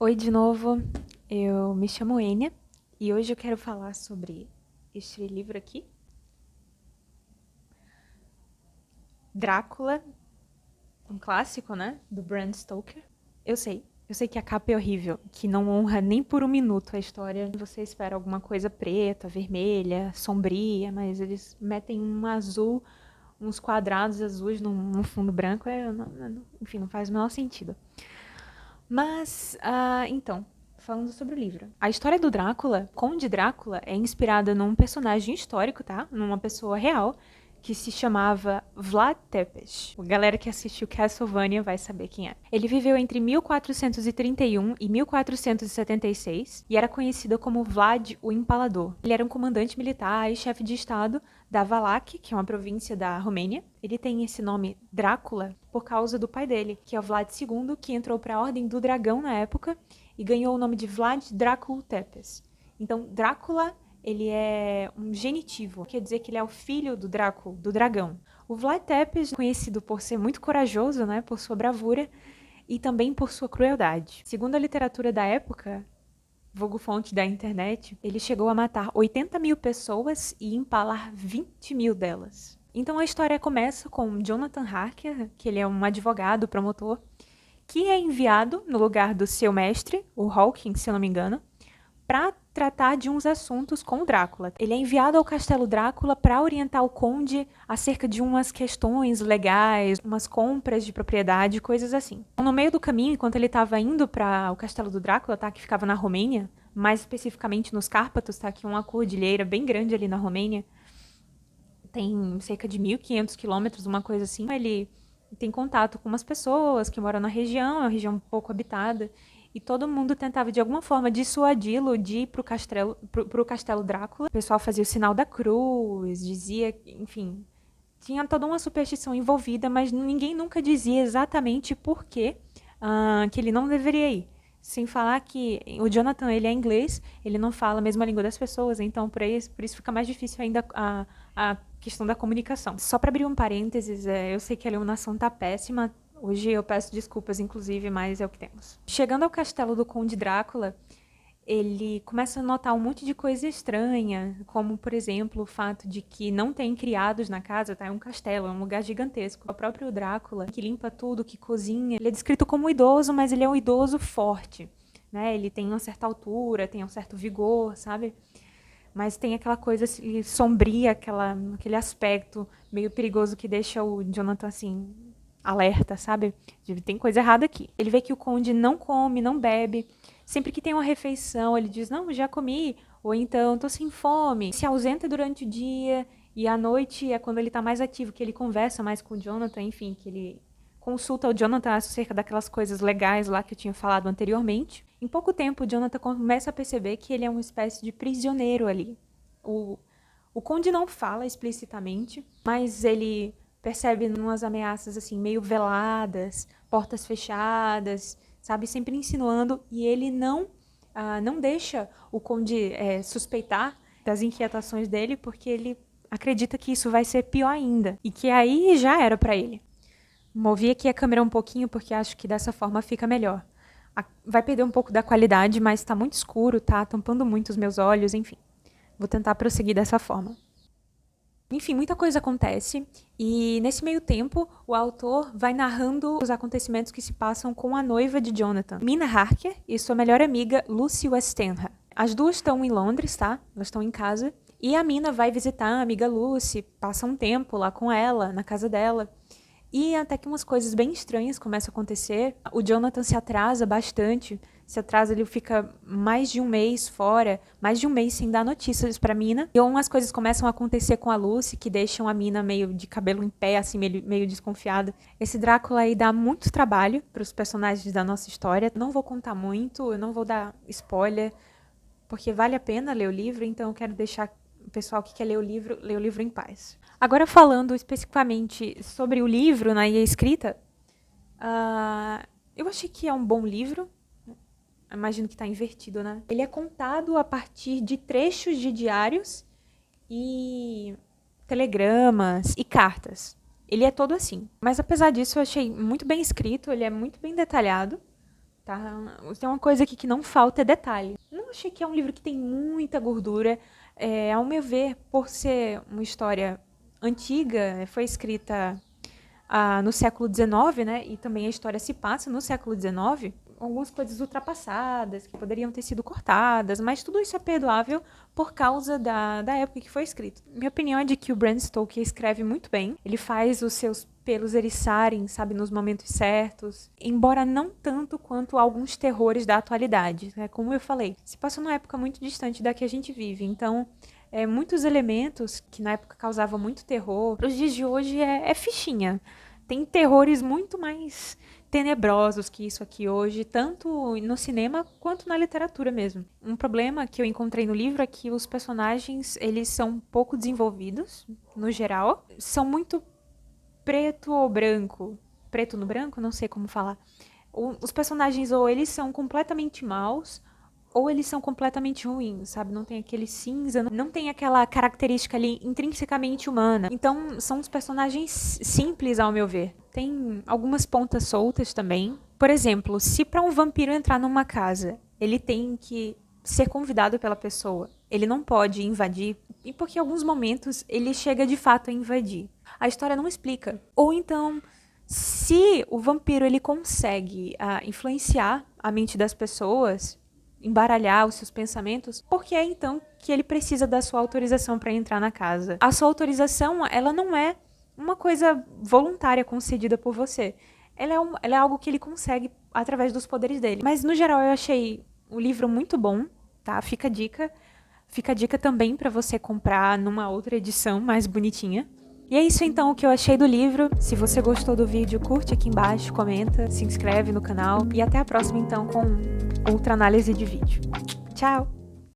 Oi de novo, eu me chamo Enya e hoje eu quero falar sobre este livro aqui, Drácula, um clássico, né, do Bram Stoker. Eu sei que a capa é horrível, que não honra nem por um minuto a história. Você espera alguma coisa preta, vermelha, sombria, mas eles metem um azul, uns quadrados azuis num fundo branco, enfim, não faz o menor sentido. Mas, então, falando sobre o livro. A história do Drácula, Conde Drácula, é inspirada num personagem histórico, tá? Numa pessoa real, que se chamava Vlad Tepes. A galera que assistiu Castlevania vai saber quem é. Ele viveu entre 1431 e 1476 e era conhecido como Vlad o Empalador. Ele era um comandante militar e chefe de estado da Valak, que é uma província da Romênia. Ele tem esse nome Drácula por causa do pai dele, que é o Vlad II, que entrou para a Ordem do Dragão na época e ganhou o nome de Vlad Dracul Tepes. Então, Drácula, ele é um genitivo, quer dizer que ele é o filho do Drácul, do dragão. O Vlad Tepes é conhecido por ser muito corajoso, né, por sua bravura e também por sua crueldade. Segundo a literatura da época, vulgo fonte da internet, ele chegou a matar 80 mil pessoas e empalar 20 mil delas. Então a história começa com Jonathan Harker, que ele é um advogado, promotor, que é enviado no lugar do seu mestre, o Hawking, se eu não me engano, para tratar de uns assuntos com o Drácula. Ele é enviado ao Castelo Drácula para orientar o conde acerca de umas questões legais, umas compras de propriedade, coisas assim. No meio do caminho, enquanto ele estava indo para o Castelo do Drácula, tá, que ficava na Romênia, mais especificamente nos Cárpatos, tá, que é uma cordilheira bem grande ali na Romênia, tem cerca de 1.500 quilômetros, uma coisa assim. Ele tem contato com umas pessoas que moram na região, é uma região pouco habitada, e todo mundo tentava de alguma forma dissuadi-lo de ir pro Castelo Drácula. O pessoal fazia o sinal da cruz, dizia, enfim, tinha toda uma superstição envolvida, mas ninguém nunca dizia exatamente por que ele não deveria ir. Sem falar que o Jonathan, ele é inglês, ele não fala a mesma língua das pessoas, então por isso fica mais difícil ainda a questão da comunicação. Só para abrir um parênteses, eu sei que a iluminação tá péssima, hoje eu peço desculpas, inclusive, mas é o que temos. Chegando ao castelo do Conde Drácula, ele começa a notar um monte de coisa estranha, como, por exemplo, o fato de que não tem criados na casa, tá? É um castelo, é um lugar gigantesco. O próprio Drácula, que limpa tudo, que cozinha, ele é descrito como um idoso, mas ele é um idoso forte, né? Ele tem uma certa altura, tem um certo vigor, sabe? Mas tem aquela coisa assim, sombria, aquele aspecto meio perigoso que deixa o Jonathan, assim, alerta, sabe? Tem coisa errada aqui. Ele vê que o conde não come, não bebe. Sempre que tem uma refeição, ele diz, não, já comi. Ou então, tô sem fome. Se ausenta durante o dia e à noite é quando ele tá mais ativo, que ele conversa mais com o Jonathan, enfim, que ele consulta o Jonathan acerca daquelas coisas legais lá que eu tinha falado anteriormente. Em pouco tempo, o Jonathan começa a perceber que ele é uma espécie de prisioneiro ali. O conde não fala explicitamente, mas ele percebe umas ameaças assim meio veladas, portas fechadas, sabe, sempre insinuando, e ele não deixa o conde suspeitar das inquietações dele, porque ele acredita que isso vai ser pior ainda e que aí já era para ele. Movi aqui a câmera um pouquinho porque acho que dessa forma fica melhor. Vai perder um pouco da qualidade, mas está muito escuro, tá tampando muito os meus olhos, enfim. Vou tentar prosseguir dessa forma. Enfim, muita coisa acontece e nesse meio tempo o autor vai narrando os acontecimentos que se passam com a noiva de Jonathan, Mina Harker, e sua melhor amiga Lucy Westenra. As duas estão em Londres, tá? Elas estão em casa e a Mina vai visitar a amiga Lucy, passa um tempo lá com ela, na casa dela. E até que umas coisas bem estranhas começam a acontecer. O Jonathan se atrasa bastante. Se atrasa, ele fica mais de um mês fora, mais de um mês sem dar notícias pra Mina. E umas coisas começam a acontecer com a Lucy, que deixam a Mina meio de cabelo em pé, assim, meio desconfiada. Esse Drácula aí dá muito trabalho pros personagens da nossa história. Não vou contar muito, eu não vou dar spoiler, porque vale a pena ler o livro, então eu quero deixar o pessoal que quer ler o livro em paz. Agora, falando especificamente sobre o livro, né, e a escrita, eu achei que é um bom livro. Imagino que está invertido, né? Ele é contado a partir de trechos de diários e telegramas e cartas. Ele é todo assim. Mas apesar disso, eu achei muito bem escrito, ele é muito bem detalhado. tá? Tem uma coisa aqui que não falta, é detalhe. Não achei que é um livro que tem muita gordura. Ao meu ver, por ser uma história antiga, foi escrita no século XIX, né? E também a história se passa no século XIX. Algumas coisas ultrapassadas, que poderiam ter sido cortadas, mas tudo isso é perdoável por causa da época que foi escrito. Minha opinião é de que o Bram Stoker escreve muito bem. Ele faz os seus pelos eriçarem, sabe, nos momentos certos. Embora não tanto quanto alguns terrores da atualidade. Né? Como eu falei, se passa numa época muito distante da que a gente vive. Então, muitos elementos que na época causavam muito terror, para os dias de hoje é fichinha. Tem terrores muito mais tenebrosos que isso aqui hoje, tanto no cinema quanto na literatura mesmo. Um problema que eu encontrei no livro é que os personagens, eles são pouco desenvolvidos, no geral. São muito preto ou branco. Preto no branco? Não sei como falar. Os personagens ou eles são completamente maus, ou eles são completamente ruins, sabe? Não tem aquele cinza, não tem aquela característica ali intrinsecamente humana. Então, são os personagens simples, ao meu ver. Tem algumas pontas soltas também. Por exemplo, se para um vampiro entrar numa casa, ele tem que ser convidado pela pessoa. Ele não pode invadir, e porque em alguns momentos ele chega de fato a invadir. A história não explica. Ou então, se o vampiro ele consegue influenciar a mente das pessoas, embaralhar os seus pensamentos, por que é então que ele precisa da sua autorização para entrar na casa? A sua autorização, ela não é uma coisa voluntária concedida por você. Ela é algo que ele consegue através dos poderes dele. Mas, no geral, eu achei o livro muito bom, tá? Fica a dica. Fica a dica também para você comprar numa outra edição mais bonitinha. E é isso então o que eu achei do livro. Se você gostou do vídeo, curte aqui embaixo, comenta, se inscreve no canal. E até a próxima então com outra análise de vídeo. Tchau!